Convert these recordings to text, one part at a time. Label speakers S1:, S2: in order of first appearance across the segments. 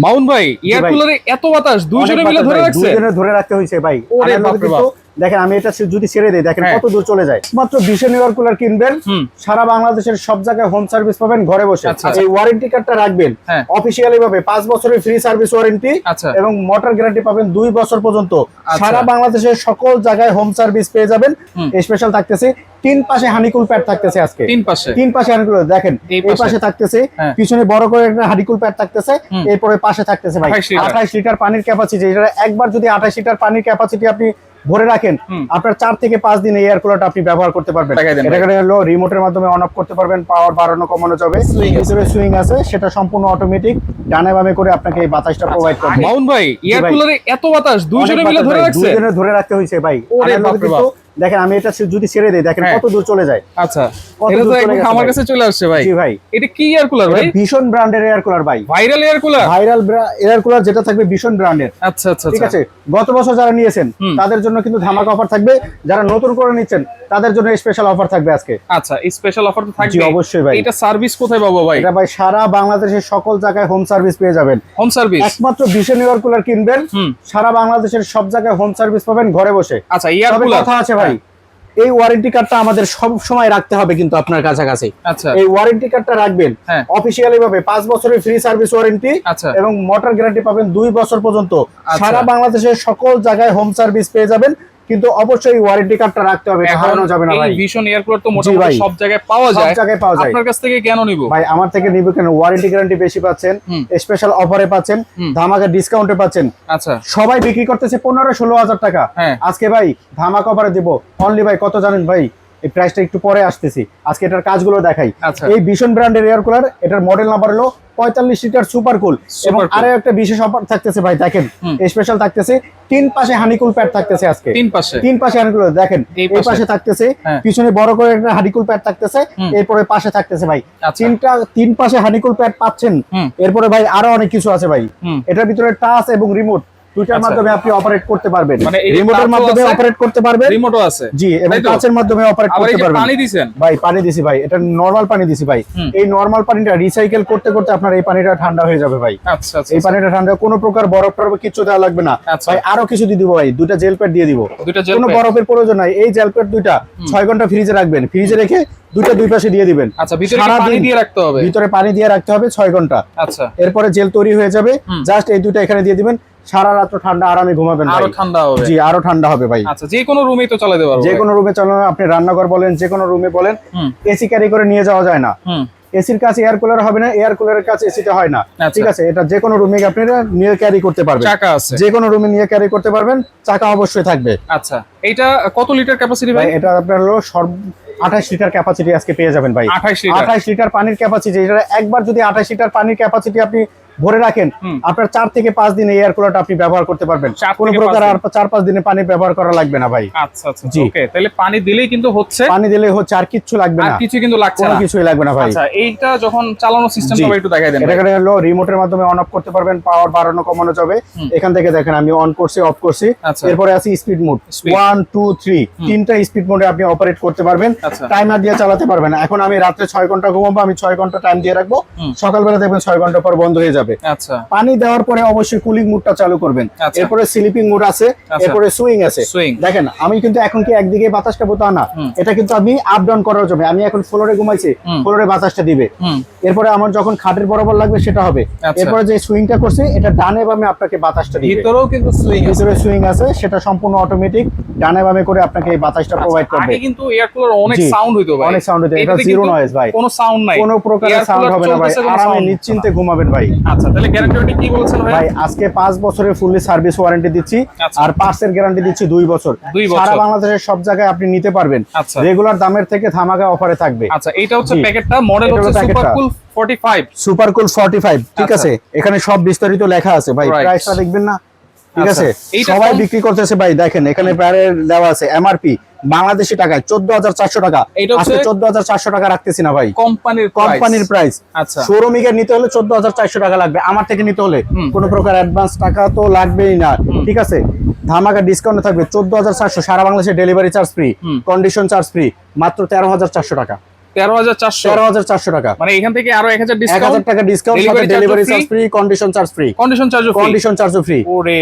S1: মাউন ভাই, এয়ার কুলারে এত বাতাস দুইজনে মিলে ধরে রাখছে।
S2: দুইজনে ধরে রাখতে হইছে ভাই।
S1: ওরে বাপ রে বাপ।
S2: দেখেন আমি এটা যদি ছেড়ে দেই, দেখেন কত দূর চলে যায়। মাত্র 20 এয়ার কুলার কিনবেন, সারা বাংলাদেশের সব জায়গায় হোম সার্ভিস পাবেন ঘরে বসে। এই ওয়ারেন্টি কার্ডটা রাখবেন অফিশিয়ালি ভাবে 5 বছরের ফ্রি সার্ভিস ওয়ারেন্টি এবং মোটর গ্যারান্টি পাবেন 2 বছর পর্যন্ত। সারা বাংলাদেশের সকল জায়গায় হোম সার্ভিস পেয়ে যাবেন। স্পেশাল থাকতেছে তিন পাশে হানিকুল প্যাড থাকতেছে আজকে। তিন পাশে হানিকুল, দেখেন এই পাশে থাকতেছে, পিছনে বড় করে একটা হানিকুল প্যাড থাকতেছে, এরপরে পাশে থাকতেছে ভাই 28 লিটার পানির ক্যাপাসিটি। এটা একবার যদি 28 লিটার পানির ক্যাপাসিটি আপনি ভরে রাখেন, আপনার 4 থেকে 5 দিন এই এয়ার কুলারটা আপনি ব্যবহার করতে পারবেন। এটা হলো রিমোটের মাধ্যমে অন অফ করতে পারবেন, পাওয়ার বাড়ানো কমানো যাবে। ভিতরে সুইং আছে, সেটা সম্পূর্ণ অটোমেটিক, ডানে বামে করে আপনাকে এই বাতাসটা প্রোভাইড করবে।
S1: মাউন ভাই, এয়ার কুলারে এত বাতাস দুইজনে মিলে ধরে রাখছে।
S2: দুইজনে ধরে রাখতে হইছে ভাই।
S1: ওরে বাপ রে বাপ।
S2: দেখেন আমি এটা যদি ছেড়ে দেই, দেখেন কত দূর চলে যায়।
S1: আচ্ছা, এটা তো একদম আমার কাছে চলে আসছে ভাই।
S2: জি ভাই,
S1: এটা কি এয়ার কুলার ভাই?
S2: ভীষণ ব্র্যান্ডের এয়ার কুলার ভাই।
S1: Viral air cooler.
S2: Viral air cooler যেটা থাকবে ভীষণ ব্র্যান্ডের।
S1: আচ্ছা আচ্ছা,
S2: ঠিক আছে। গত বছর যারা নিয়েছেন তাদের জন্য কিন্তু ধামাকা অফার থাকবে, যারা নতুন করে নিচ্ছেন তাদের জন্য স্পেশাল অফার থাকবে আজকে।
S1: আচ্ছা, স্পেশাল অফার তো থাকবে।
S2: জি অবশ্যই ভাই।
S1: এটা সার্ভিস কোথায় পাবো ভাই?
S2: এটা ভাই সারা বাংলাদেশের সকল জায়গায় হোম সার্ভিস পেয়ে যাবেন।
S1: হোম সার্ভিস
S2: একমাত্র 20 এয়ার কুলার কিনবেন, সারা বাংলাদেশের সব জায়গায় হোম সার্ভিস পাবেন ঘরে বসে।
S1: আচ্ছা, এয়ার কুলার
S2: কথা আছে ভাই, এই ওয়ারেন্টি কার্ডটা আমাদের সব সময় রাখতে হবে কিন্তু আপনার কাছাকাছি।
S1: আচ্ছা,
S2: এই ওয়ারেন্টি কার্ডটা রাখবেন অফিশিয়ালি ভাবে 5 বছরের ফ্রি সার্ভিস ওয়ারেন্টি এবং মোটর গ্যারান্টি পাবেন 2 বছর পর্যন্ত। সারা বাংলাদেশের সকল জায়গায় হোম সার্ভিস পেয়ে যাবেন, কিন্তু অবশ্যই ওয়ারেন্টি কার্ডটা রাখতে হবে, হারানো যাবে না ভাই।
S1: এই ভীষণ এয়ার কুলার তো মোটামুটি সব জায়গায় পাওয়া যায়।
S2: সব জায়গায় পাওয়া যায়।
S1: আপনার কাছ থেকে কেন নিব
S2: ভাই? আমার থেকে নিব কেন? ওয়ারেন্টি গ্যারান্টি বেশি পাচ্ছেন, স্পেশাল অফারে পাচ্ছেন, ধামাকা ডিসকাউন্টে পাচ্ছেন।
S1: আচ্ছা,
S2: সবাই বিক্রি করতেছে 15-16 হাজার টাকা, আজকে ভাই ধামাকা অফারে দিব অনলি ভাই কত জানেন ভাই? এই প্রাইসটা একটু পরে আসতেছি, আজকে এটার কাজগুলো দেখাই। এই ভীষণ ব্র্যান্ডের এয়ার কুলার, এটার মডেল নাম্বার হলো 45 লিটার সুপার কুল। এবং আরো একটা বিশেষ অফার থাকতেছে ভাই, দেখেন স্পেশাল থাকতেছে তিন পাশে হানিকুল প্যাড থাকতেছে আজকে। তিন পাশে হানিকুল, দেখেন এই পাশে থাকতেছে, পিছনে বড় করে একটা হানিকুল প্যাড থাকতেছে, এরপরে পাশে থাকতেছে ভাই তিন পাশে হানিকুল প্যাড পাচ্ছেন। এরপরে ভাই আরো অনেক কিছু আছে ভাই। এটার ভিতরে টাচ এবং রিমোট দুইটার মাধ্যমে আপনি অপারেট করতে পারবেন।
S1: মানে
S2: রিমোটের মাধ্যমে অপারেট করতে পারবেন,
S1: রিমোটও আছে।
S2: জি, এবং টাচের মাধ্যমে অপারেট করতে পারবেন।
S1: পানি দিবেন
S2: ভাই? পানি দিছি ভাই, এটা নরমাল পানি দিছি ভাই। এই নরমাল পানিটা রিসাইকেল করতে করতে আপনার এই পানিটা ঠান্ডা হয়ে যাবে ভাই।
S1: আচ্ছা আচ্ছা,
S2: এই পানিটা ঠান্ডা, কোনো প্রকার বরফ টরফ কিছু দেওয়া লাগবে না ভাই। আরো কিছু দিয়ে দিব ভাই, দুইটা জেল প্যাড দিয়ে দিব, কোনো বরফের প্রয়োজন নাই। এই জেল প্যাড দুইটা 6 ঘন্টা ফ্রিজে রাখবেন, ফ্রিজে রেখে দুইটা দুই পাশে দিয়ে দিবেন।
S1: আচ্ছা, ভিতরে পানি দিয়ে রাখতে হবে?
S2: ভিতরে পানি দিয়ে রাখতে হবে 6 ঘন্টা।
S1: আচ্ছা,
S2: এরপরে জেল তৈরি হয়ে যাবে, জাস্ট এই দুইটা এখানে দিয়ে দিবেন, সারা রাত ঠান্ডা আরামে ঘুমাবেন।
S1: আরো ঠান্ডা হবে?
S2: জি, আরো ঠান্ডা হবে ভাই।
S1: আচ্ছা, যে কোনো রুমে তো চালাতে পারবো?
S2: যে কোনো রুমে চালানো, আপনি রান্নাঘর বলেন, যে কোনো রুমে বলেন। এসি ক্যারি করে নিয়ে যাওয়া যায় না, এসির কাছে এয়ার কুলার হবে না, এয়ার কুলারের কাছে এসিতে হয় না। ঠিক আছে, এটা যে কোনো রুমে আপনারা নিয়ে ক্যারি করতে পারবেন।
S1: চাকা আছে? যে
S2: কোনো রুমে নিয়ে ক্যারি করতে পারবেন, চাকা অবশ্যই থাকবে।
S1: আচ্ছা, এটা কত লিটার ক্যাপাসিটি ভাই?
S2: এটা আপনার হলো 28 লিটার ক্যাপাসিটি আজকে পেয়ে যাবেন ভাই। 28 লিটার পানির ক্যাপাসিটি। এটা একবার যদি 28 লিটার পানির ক্যাপাসিটি আপনি ভরে রাখেন, আপনার 4 থেকে 5 দিন এই এয়ার কুলারটা আপনি ব্যবহার করতে পারবেন। কোনো প্রকার আর 4-5 দিনে পানি ব্যবহার করা লাগবে না ভাই।
S1: আচ্ছা আচ্ছা, ওকে। তাহলে পানি দিলেই কিন্তু হচ্ছে?
S2: পানি দিলেই হচ্ছে, আর কিছু লাগবে না।
S1: আর কিছু কিন্তু লাগছে না?
S2: কোনো কিছুই লাগবে না ভাই।
S1: আচ্ছা, এইটা যখন চালানো সিস্টেমটা একটু দেখাই দেন।
S2: এটা হলো রিমোটের মাধ্যমে অন অফ করতে পারবেন, পাওয়ার বাড়ানো কমানো যাবে। এখান থেকে দেখেন আমি অন করছি, অফ করছি। এরপরে আছে স্পিড মোড 1 2 3, তিনটা স্পিড মোডে আপনি অপারেট করতে পারবেন, টাইমার দিয়ে চালাতে পারবেন। এখন আমি রাতে 6 ঘন্টা ঘুমাবো, আমি 6 ঘন্টা টাইম দিয়ে রাখবো, সকালবেলা দেখবেন 6 ঘন্টা পর বন্ধ হয়ে যাবে।
S1: আচ্ছা,
S2: পানি দেওয়ার পরে অবশ্যই কুলিং মুডটা চালু করবেন। এরপরে স্লিপিং মুড আছে, এরপরে সুইং আছে। দেখেন আমি কিন্তু এখন কি একদিকে বাতাসটা বোতা না, এটা কিন্তু আমি আপ ডাউন করার জন্য। আমি এখন ফ্লোরে ঘুমাইছি, ফ্লোরে বাতাসটা দিবে। এরপরে আমার যখন খাটের বরাবর লাগবে সেটা হবে। এরপরে যে সুইংটা করছি, এটা ডানে বামে আপনাকে বাতাসটা দিবে।
S1: ভিতরেও কিন্তু সুইং আছে?
S2: ভিতরে সুইং আছে, সেটা সম্পূর্ণ অটোমেটিক, ডানে বামে করে আপনাকে এই বাতাসটা প্রোভাইড করবে।
S1: আগে কিন্তু এয়ার কুলার অনেক সাউন্ড হইতো ভাই।
S2: অনেক সাউন্ড হইতো, এটা জিরো নয়েজ ভাই।
S1: কোনো সাউন্ড নাই,
S2: কোনো প্রকারের সাউন্ড হবে না ভাই, আরামে নিশ্চিন্তে ঘুমাবেন ভাই।
S1: আচ্ছা, তাহলে গ্যারান্টি কি বলছেন ভাই?
S2: ভাই আজকে 5 বছরের ফুললি সার্ভিস ওয়ারেন্টি দিচ্ছি, আর পার্টসের গ্যারান্টি দিচ্ছি 2 বছর। সারা বাংলাদেশের সব জায়গায় আপনি নিতে পারবেন, রেগুলার দামের থেকে ধামাকা অফারে থাকবে।
S1: আচ্ছা, এটা হচ্ছে প্যাকেটটা, মডেল হচ্ছে সুপার কুল 45।
S2: সুপার কুল 45, ঠিক আছে। এখানে সব বিস্তারিত লেখা আছে ভাই, প্রাইসটা দেখবেন না? ঠিক আছে, সবাই বিক্রি করতেছে ভাই। দেখেন এখানে প্রায় দেওয়া আছে এমআরপি বাংলাদেশি টাকায় 14,400 টাকা। আজকে 14,400 টাকা রাখতেছি না ভাই, কোম্পানির প্রাইস। আচ্ছা, শোরুমে গিয়ে নিতে হলে 14,400 টাকা লাগবে, আমার থেকে নিতে হলে কোনো প্রকার অ্যাডভান্স টাকা তো লাগবেই না। ঠিক আছে, ধামাকা ডিসকাউন্ট থাকবে 14,400, সারা বাংলাদেশে delivery charge free, condition charge free, মাত্র 13,400 টাকা।
S1: 13,400
S2: 13,400 টাকা।
S1: মানে এখান থেকে আরো 1,000
S2: 1000
S1: ডিসকাউন্ট,
S2: টাকা ডিসকাউন্ট, সাথে delivery charge free, condition charge free, condition চার্জও ফ্রি,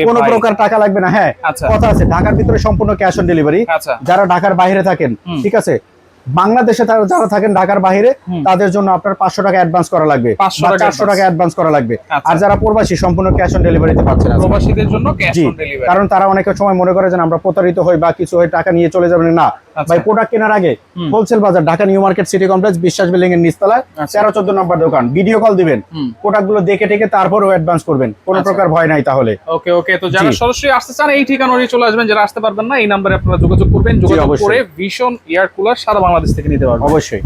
S2: কোনো প্রকার টাকা লাগবে না। হ্যাঁ, কথা আছে, ঢাকার ভিতরে সম্পূর্ণ ক্যাশ অন ডেলিভারি। যারা ঢাকার বাইরে থাকেন, ঠিক আছে, বাংলাদেশে যারা থাকেন ঢাকার বাইরে, তাদের জন্য আপনার 500 টাকা অ্যাডভান্স করা লাগবে, 400 টাকা অ্যাডভান্স করা লাগবে। আর যারা প্রবাসী, সম্পূর্ণ ক্যাশ অন ডেলিভারিতে পাচ্ছেন।
S1: প্রবাসীদের জন্য ক্যাশ অন ডেলিভারি,
S2: কারণ তারা অনেক সময় মনে করে যে আমরা প্রতারিত হই বা কিছু হয়ে টাকা নিয়ে চলে যাবেন। না ভাই, প্রোডাক্ট কেনার আগে হোলসেল বাজার, Dhaka new market city complex, বিশ্বাস বিল্ডিং এর নিচতলায় 13-14 নম্বর দোকান। ভিডিও কল দিবেন, প্রোডাক্ট গুলো দেখে টেকে তারপরেও অ্যাডভান্স করবেন, কোনো প্রকার ভয় নাই। তাহলে
S1: ওকে, তো যারা সরাসরি আসতে চান এই ঠিকানা অনুযায়ী চলে আসবেন, যারা আসতে পারবেন না এই নম্বরে আপনারা যোগাযোগ করবেন, যোগাযোগ করে ভিশন এয়ার কুলার সারা বাংলাদেশ থেকে নিতে পারবেন
S2: অবশ্যই।